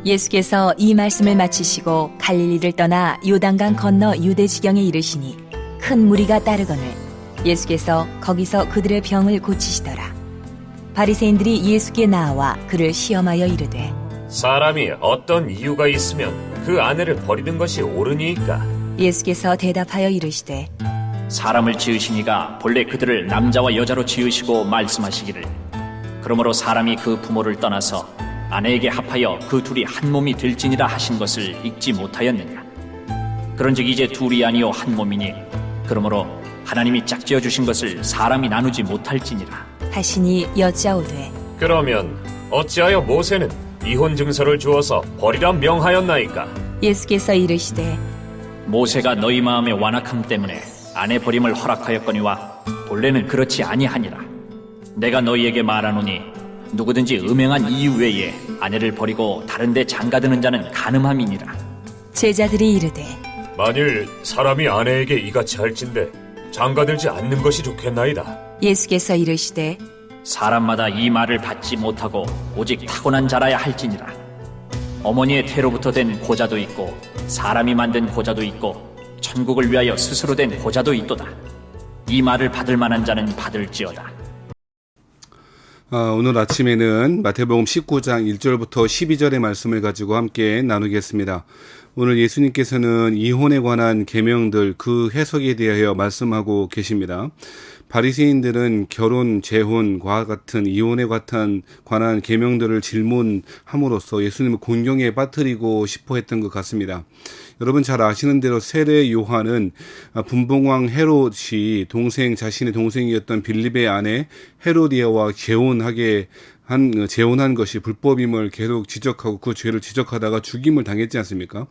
예수께서 이 말씀을 마치시고 갈릴리를 떠나 요단강 건너 유대 지경에 이르시니 큰 무리가 따르거늘 예수께서 거기서 그들의 병을 고치시더라. 바리새인들이 예수께 나와 그를 시험하여 이르되 사람이 어떤 이유가 있으면 그 아내를 버리는 것이 옳으니까? 예수께서 대답하여 이르시되 사람을 지으시니가 본래 그들을 남자와 여자로 지으시고 말씀하시기를 그러므로 사람이 그 부모를 떠나서 아내에게 합하여 그 둘이 한 몸이 될지니라 하신 것을 읽지 못하였느냐. 그런즉 이제 둘이 아니요 한 몸이니 그러므로 하나님이 짝지어 주신 것을 사람이 나누지 못할지니라 하시니 여짜오되 그러면 어찌하여 모세는 이혼 증서를 주어서 버리라 명하였나이까? 예수께서 이르시되 모세가 너희 마음의 완악함 때문에 아내 버림을 허락하였거니와 본래는 그렇지 아니하니라. 내가 너희에게 말하노니 누구든지 음행한 이유 외에 아내를 버리고 다른 데 장가드는 자는 간음함이니라. 제자들이 이르되 만일 사람이 아내에게 이같이 할진대 장가들지 않는 것이 좋겠나이다. 예수께서 이르시되 사람마다 이 말을 받지 못하고 오직 타고난 자라야 할지니라. 어머니의 태로부터 된 고자도 있고 사람이 만든 고자도 있고 천국을 위하여 스스로 된 고자도 있도다. 이 말을 받을 만한 자는 받을지어다. 오늘 아침에는 마태복음 19장 1절부터 12절의 말씀을 가지고 함께 나누겠습니다. 오늘 예수님께서는 이혼에 관한 계명들 그 해석에 대하여 말씀하고 계십니다. 바리새인들은 결혼, 재혼과 같은 이혼에 관한 계명들을 질문함으로써 예수님을 곤경에 빠뜨리고 싶어 했던 것 같습니다. 여러분 잘 아시는 대로 세례 요한은 분봉왕 헤롯이 자신의 동생이었던 빌립의 아내 헤로디아와 재혼한 것이 불법임을 계속 지적하고 그 죄를 지적하다가 죽임을 당했지 않습니까?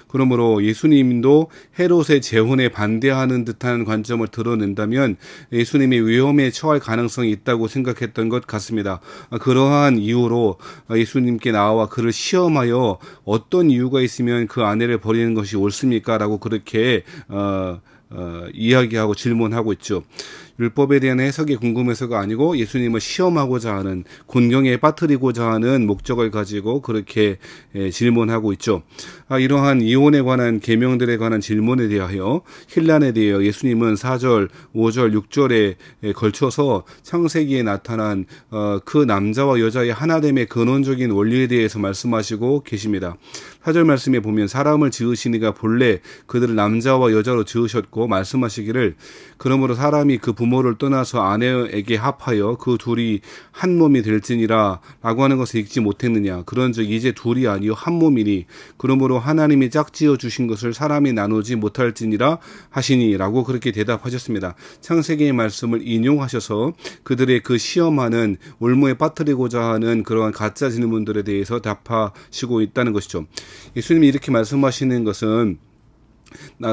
그러므로 예수님도 헤롯의 재혼에 반대하는 듯한 관점을 드러낸다면 예수님이 위험에 처할 가능성이 있다고 생각했던 것 같습니다. 그러한 이유로 예수님께 나와 그를 시험하여 어떤 이유가 있으면 그 아내를 버리는 것이 옳습니까? 라고 그렇게 이야기하고 질문하고 있죠. 율법에 대한 해석이 궁금해서가 아니고 예수님을 시험하고자 하는 곤경에 빠뜨리고자 하는 목적을 가지고 그렇게 질문하고 있죠. 이러한 이혼에 관한 계명들에 관한 질문에 대하여 힐란에 대하여 예수님은 4절, 5절, 6절에 걸쳐서 창세기에 나타난 그 남자와 여자의 하나됨의 근원적인 원리에 대해서 말씀하시고 계십니다. 4절 말씀에 보면 사람을 지으시니가 본래 그들을 남자와 여자로 지으셨고 말씀하시기를 그러므로 사람이 그 부모를 떠나서 아내에게 합하여 그 둘이 한 몸이 될지니라 라고 하는 것을 읽지 못했느냐. 그런즉 이제 둘이 아니요 한 몸이니 그러므로 하나님이 짝지어 주신 것을 사람이 나누지 못할지니라 하시니 라고 그렇게 대답하셨습니다. 창세기의 말씀을 인용하셔서 그들의 그 시험하는 올무에 빠뜨리고자 하는 그러한 가짜 질문들에 대해서 답하시고 있다는 것이죠. 예수님이 이렇게 말씀하시는 것은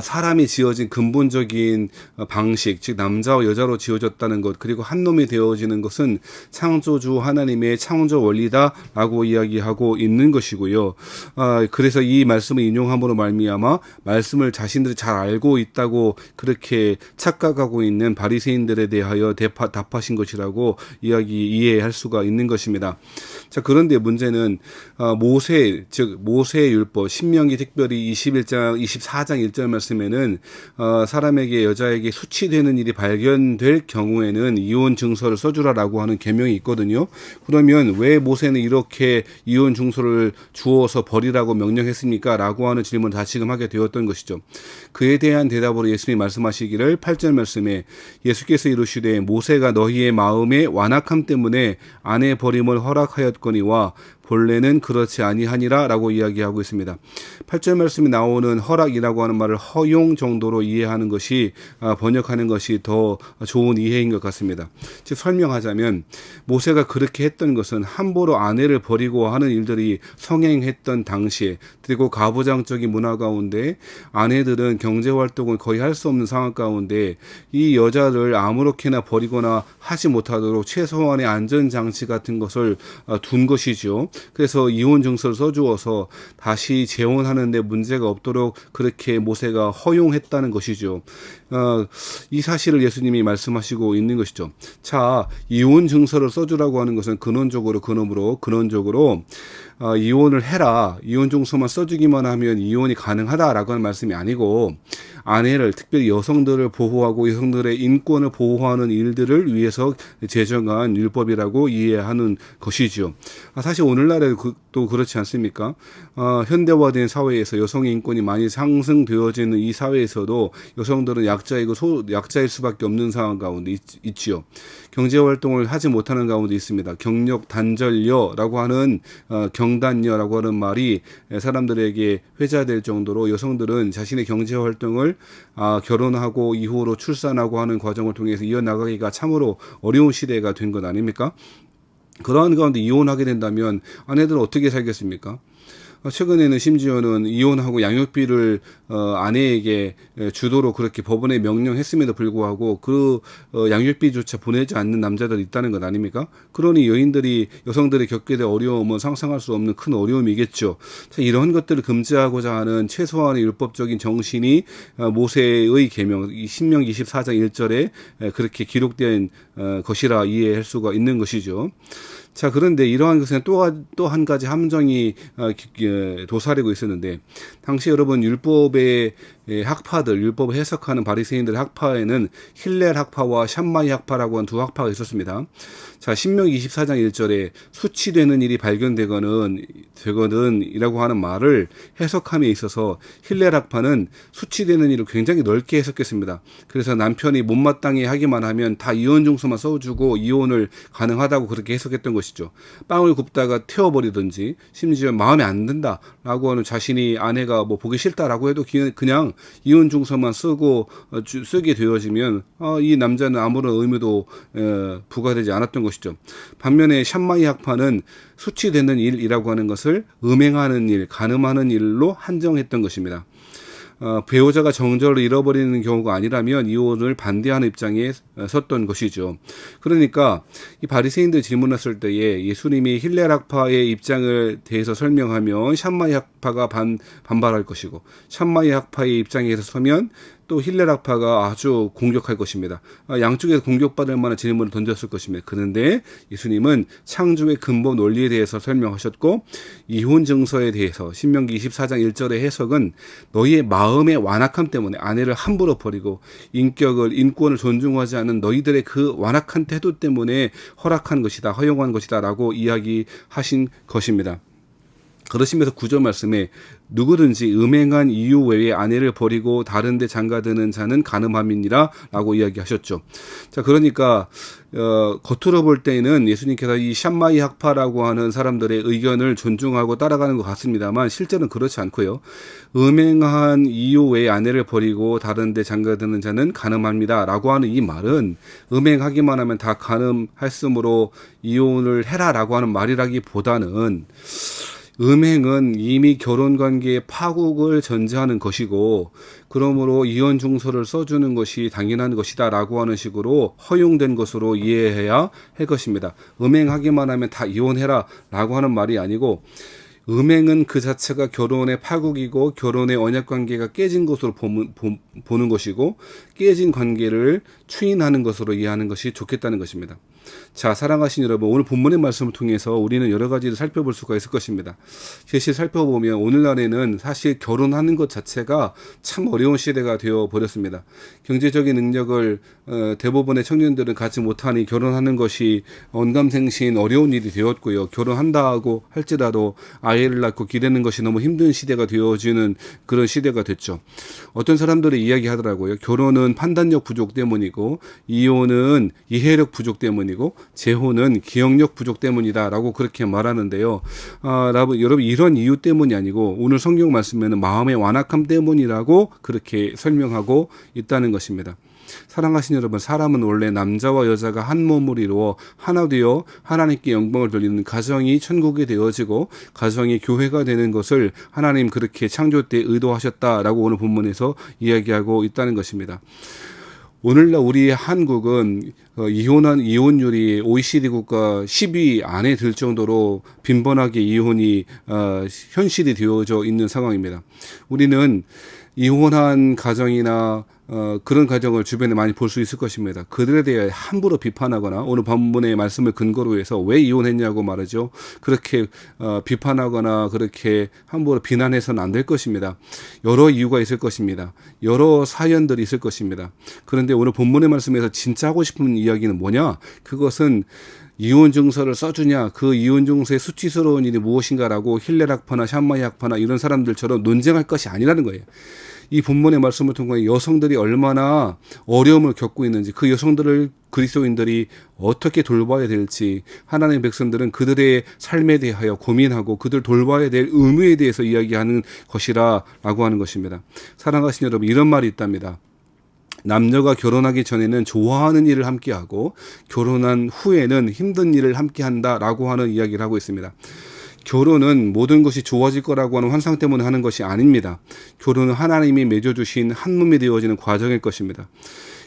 사람이 지어진 근본적인 방식, 즉 남자와 여자로 지어졌다는 것, 그리고 한 놈이 되어지는 것은 창조주 하나님의 창조 원리다라고 이야기하고 있는 것이고요. 그래서 이 말씀을 인용함으로 말미암아 말씀을 자신들이 잘 알고 있다고 그렇게 착각하고 있는 바리새인들에 대하여 답하신 것이라고 이해할 수가 있는 것입니다. 자, 그런데 문제는 모세의 율법, 신명기 특별히 24장 1절 말씀에는 사람에게 여자에게 수치되는 일이 발견될 경우에는 이혼 증서를 써주라라고 하는 계명이 있거든요. 그러면 왜 모세는 이렇게 이혼 증서를 주어서 버리라고 명령했습니까? 라고 하는 질문을 다시금 하게 되었던 것이죠. 그에 대한 대답으로 예수님이 말씀하시기를 8절 말씀에 예수께서 이르시되 모세가 너희의 마음의 완악함 때문에 아내 버림을 허락하였거니와 본래는 그렇지 아니하니라 라고 이야기하고 있습니다. 8절 말씀이 나오는 허락이라고 하는 말을 허용 정도로 이해하는 것이 번역하는 것이 더 좋은 이해인 것 같습니다. 즉 설명하자면 모세가 그렇게 했던 것은 함부로 아내를 버리고 하는 일들이 성행했던 당시에 그리고 가부장적인 문화 가운데 아내들은 경제활동을 거의 할 수 없는 상황 가운데 이 여자를 아무렇게나 버리거나 하지 못하도록 최소한의 안전장치 같은 것을 둔 것이죠. 그래서 이혼 증서를 써주어서 다시 재혼하는데 문제가 없도록 그렇게 모세가 허용했다는 것이죠. 이 사실을 예수님이 말씀하시고 있는 것이죠. 자, 이혼 증서를 써주라고 하는 것은 근원적으로 이혼을 해라, 이혼 증서만 써주기만 하면 이혼이 가능하다라고 하는 말씀이 아니고, 아내를, 특별히 여성들을 보호하고 여성들의 인권을 보호하는 일들을 위해서 제정한 율법이라고 이해하는 것이죠. 사실 오늘날에 또 그렇지 않습니까? 현대화된 사회에서 여성의 인권이 많이 상승되어지는 이 사회에서도 여성들은 약자일 수밖에 없는 상황 가운데 있지요. 경제활동을 하지 못하는 가운데 있습니다. 경력 단절녀라고 하는 경단녀라고 하는 말이 사람들에게 회자될 정도로 여성들은 자신의 경제활동을 결혼하고 이후로 출산하고 하는 과정을 통해서 이어나가기가 참으로 어려운 시대가 된 것 아닙니까? 그러한 가운데 이혼하게 된다면 아내들은 어떻게 살겠습니까? 최근에는 심지어는 이혼하고 양육비를 아내에게 주도록 그렇게 법원에 명령했음에도 불구하고 그 양육비조차 보내지 않는 남자들이 있다는 것 아닙니까? 그러니 여성들이 겪게 될 어려움은 상상할 수 없는 큰 어려움이겠죠. 자, 이런 것들을 금지하고자 하는 최소한의 율법적인 정신이 모세의 계명, 신명기 24장 1절에 그렇게 기록된 것이라 이해할 수가 있는 것이죠. 자, 그런데 이러한 것에는 또 한 가지 함정이 도사리고 있었는데, 당시 여러분 율법의 학파들, 율법을 해석하는 바리새인들의 학파에는 힐렐 학파와 샴마이 학파라고 하는 두 학파가 있었습니다. 자, 신명기 24장 1절에 수치되는 일이 발견되거는 이라고 하는 말을 해석함에 있어서 힐렐 학파는 수치되는 일을 굉장히 넓게 해석했습니다. 그래서 남편이 못마땅해 하기만 하면 다 이혼 증서만 써주고 이혼을 가능하다고 그렇게 해석했던 것이죠. 빵을 굽다가 태워버리든지, 심지어 마음에 안 든다라고 하는 자신이 아내가 보기 싫다라고 해도 그냥 이혼 증서만 쓰게 되어지면 이 남자는 아무런 의무도 부과되지 않았던 것이죠. 반면에 샴마이 학파는 수치되는 일이라고 하는 것을 음행하는 일, 간음하는 일로 한정했던 것입니다. 배우자가 정절을 잃어버리는 경우가 아니라면 이혼을 반대하는 입장에 섰던 것이죠. 그러니까 이 바리새인들 질문했을 때에 예수님이 힐렐 학파의 입장을 대해서 설명하면 샴마이 학파가 반발할 것이고, 샴마이 학파의 입장에서 서면 또 힐렐 학파가 아주 공격할 것입니다. 양쪽에서 공격받을 만한 질문을 던졌을 것입니다. 그런데 예수님은 창조의 근본 원리에 대해서 설명하셨고, 이혼 증서에 대해서 신명기 24장 1절의 해석은 너희의 마음의 완악함 때문에 아내를 함부로 버리고 인권을 존중하지 않는 너희들의 그 완악한 태도 때문에 허락한 것이다, 허용한 것이다 라고 이야기하신 것입니다. 그러시면서 9절 말씀에 누구든지 음행한 이유 외에 아내를 버리고 다른 데 장가드는 자는 간음함이니라 라고 이야기하셨죠. 자, 그러니까 겉으로 볼 때는 예수님께서 이 샴마이 학파라고 하는 사람들의 의견을 존중하고 따라가는 것 같습니다만 실제는 그렇지 않고요. 음행한 이유 외에 아내를 버리고 다른 데 장가드는 자는 간음합니다 라고 하는 이 말은 음행하기만 하면 다 간음했으므로 이혼을 해라 라고 하는 말이라기보다는, 음행은 이미 결혼관계의 파국을 전제하는 것이고, 그러므로 이혼 증서를 써주는 것이 당연한 것이다 라고 하는 식으로 허용된 것으로 이해해야 할 것입니다. 음행하기만 하면 다 이혼해라 라고 하는 말이 아니고, 음행은 그 자체가 결혼의 파국이고 결혼의 언약관계가 깨진 것으로 보는 것이고, 깨진 관계를 추인하는 것으로 이해하는 것이 좋겠다는 것입니다. 자, 사랑하신 여러분, 오늘 본문의 말씀을 통해서 우리는 여러 가지를 살펴볼 수가 있을 것입니다. 사실 살펴보면 오늘날에는 사실 결혼하는 것 자체가 참 어려운 시대가 되어 버렸습니다. 경제적인 능력을 대부분의 청년들은 갖지 못하니 결혼하는 것이 언감생신 어려운 일이 되었고요. 결혼한다고 할지라도 아이를 낳고 기르는 것이 너무 힘든 시대가 되어지는 그런 시대가 됐죠. 어떤 사람들이 이야기하더라고요. 결혼은 판단력 부족 때문이고, 이혼은 이해력 부족 때문이고, 재혼은 기억력 부족 때문이다라고 그렇게 말하는데요. 여러분, 이런 이유 때문이 아니고 오늘 성경 말씀에는 마음의 완악함 때문이라고 그렇게 설명하고 있다는 것입니다. 사랑하신 여러분, 사람은 원래 남자와 여자가 한 몸을 이루어 하나 되어 하나님께 영광을 돌리는 가정이 천국이 되어지고 가정이 교회가 되는 것을 하나님 그렇게 창조 때 의도하셨다라고 오늘 본문에서 이야기하고 있다는 것입니다. 오늘날 우리 한국은 이혼율이 OECD 국가 10위 안에 들 정도로 빈번하게 이혼이 현실이 되어져 있는 상황입니다. 우리는 이혼한 가정이나 그런 가정을 주변에 많이 볼 수 있을 것입니다. 그들에 대해 함부로 비판하거나 오늘 본문의 말씀을 근거로 해서 왜 이혼했냐고 말이죠. 그렇게 비판하거나 그렇게 함부로 비난해서는 안 될 것입니다. 여러 이유가 있을 것입니다. 여러 사연들이 있을 것입니다. 그런데 오늘 본문의 말씀에서 진짜 하고 싶은 이야기는 뭐냐? 그것은 이혼 증서를 써주냐, 그 이혼 증서의 수치스러운 일이 무엇인가라고 힐렐 학파나 샴마이 학파나 이런 사람들처럼 논쟁할 것이 아니라는 거예요. 이 본문의 말씀을 통해 여성들이 얼마나 어려움을 겪고 있는지, 그 여성들을 그리스도인들이 어떻게 돌봐야 될지, 하나님의 백성들은 그들의 삶에 대하여 고민하고 그들 돌봐야 될 의무에 대해서 이야기하는 것이라고 하는 것입니다. 사랑하신 여러분, 이런 말이 있답니다. 남녀가 결혼하기 전에는 좋아하는 일을 함께하고 결혼한 후에는 힘든 일을 함께한다라고 하는 이야기를 하고 있습니다. 결혼은 모든 것이 좋아질 거라고 하는 환상 때문에 하는 것이 아닙니다. 결혼은 하나님이 맺어주신 한 몸이 되어지는 과정일 것입니다.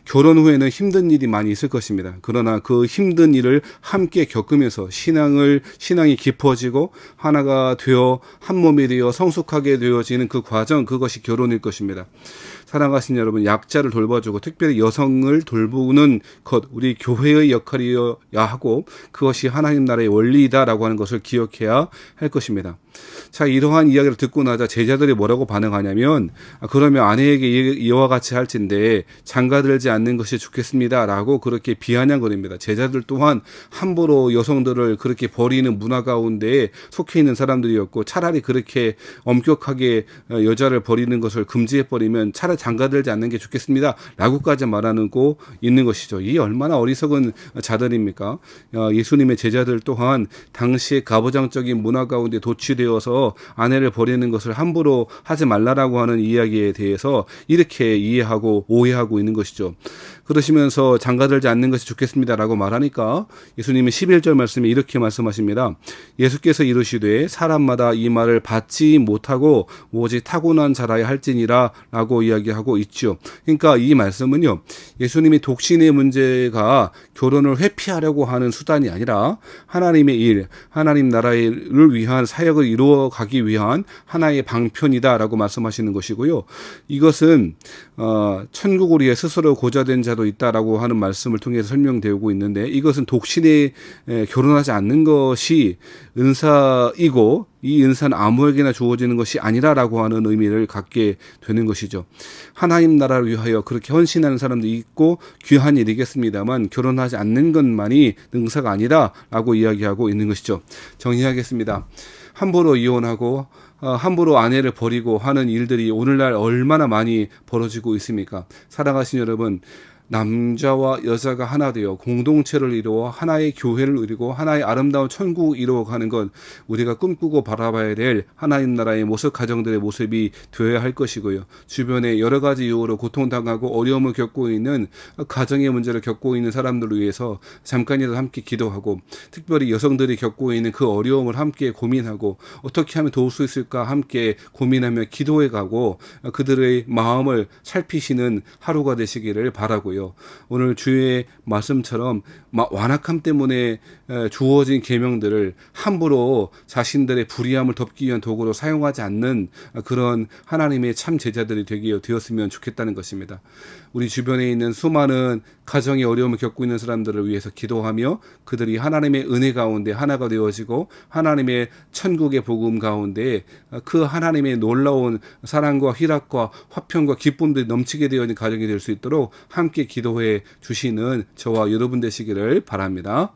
결혼 후에는 힘든 일이 많이 있을 것입니다. 그러나 그 힘든 일을 함께 겪으면서 신앙이 깊어지고 하나가 되어 한 몸이 되어 성숙하게 되어지는 그 과정, 그것이 결혼일 것입니다. 사랑하신 여러분, 약자를 돌봐주고 특별히 여성을 돌보는 것, 우리 교회의 역할이어야 하고 그것이 하나님 나라의 원리이다라고 하는 것을 기억해야 할 것입니다. 자, 이러한 이야기를 듣고 나자 제자들이 뭐라고 반응하냐면, 그러면 아내에게 이와 같이 할진대 장가들지 않는 것이 좋겠습니다라고 그렇게 비아냥거립니다. 제자들 또한 함부로 여성들을 그렇게 버리는 문화 가운데 속해 있는 사람들이었고, 차라리 그렇게 엄격하게 여자를 버리는 것을 금지해버리면 차라리 장가들지 않는 게 좋겠습니다 라고까지 말하고 있는 것이죠. 이 얼마나 어리석은 자들입니까? 예수님의 제자들 또한 당시의 가부장적인 문화 가운데 도취되어서 아내를 버리는 것을 함부로 하지 말라라고 하는 이야기에 대해서 이렇게 이해하고 오해하고 있는 것이죠. 그러시면서 장가들지 않는 것이 좋겠습니다라고 말하니까 예수님이 11절 말씀에 이렇게 말씀하십니다. 예수께서 이르시되 사람마다 이 말을 받지 못하고 오직 타고난 자라야 할지니라 라고 이야기하고 있죠. 그러니까 이 말씀은요, 예수님이 독신의 문제가 결혼을 회피하려고 하는 수단이 아니라 하나님의 일, 하나님 나라를 위한 사역을 이루어가기 위한 하나의 방편이다라고 말씀하시는 것이고요. 이것은 천국을 위해 스스로 고자된 자도 있다라고 하는 말씀을 통해서 설명되고 있는데, 이것은 독신에 결혼하지 않는 것이 은사이고 이 은사는 아무에게나 주어지는 것이 아니라라고 하는 의미를 갖게 되는 것이죠. 하나님 나라를 위하여 그렇게 헌신하는 사람도 있고 귀한 일이겠습니다만 결혼하지 않는 것만이 은사가 아니라라고 이야기하고 있는 것이죠. 정리하겠습니다. 함부로 이혼하고 함부로 아내를 버리고 하는 일들이 오늘날 얼마나 많이 벌어지고 있습니까? 사랑하신 여러분, 남자와 여자가 하나 되어 공동체를 이루어 하나의 교회를 이루고 하나의 아름다운 천국을 이루어가는 건 우리가 꿈꾸고 바라봐야 될 하나님 나라의 모습, 가정들의 모습이 되어야 할 것이고요. 주변에 여러 가지 이유로 고통당하고 어려움을 겪고 있는 가정의 문제를 겪고 있는 사람들을 위해서 잠깐이라도 함께 기도하고, 특별히 여성들이 겪고 있는 그 어려움을 함께 고민하고 어떻게 하면 도울 수 있을까 함께 고민하며 기도해가고 그들의 마음을 살피시는 하루가 되시기를 바라고요. 오늘 주의 말씀처럼 완악함 때문에 주어진 계명들을 함부로 자신들의 불의함을 덮기 위한 도구로 사용하지 않는 그런 하나님의 참 제자들이 되었으면 좋겠다는 것입니다. 우리 주변에 있는 수많은 가정의 어려움을 겪고 있는 사람들을 위해서 기도하며 그들이 하나님의 은혜 가운데 하나가 되어지고 하나님의 천국의 복음 가운데 그 하나님의 놀라운 사랑과 희락과 화평과 기쁨들이 넘치게 되어진 가정이 될 수 있도록 함께 기도해 주시는 저와 여러분 되시기를 바랍니다.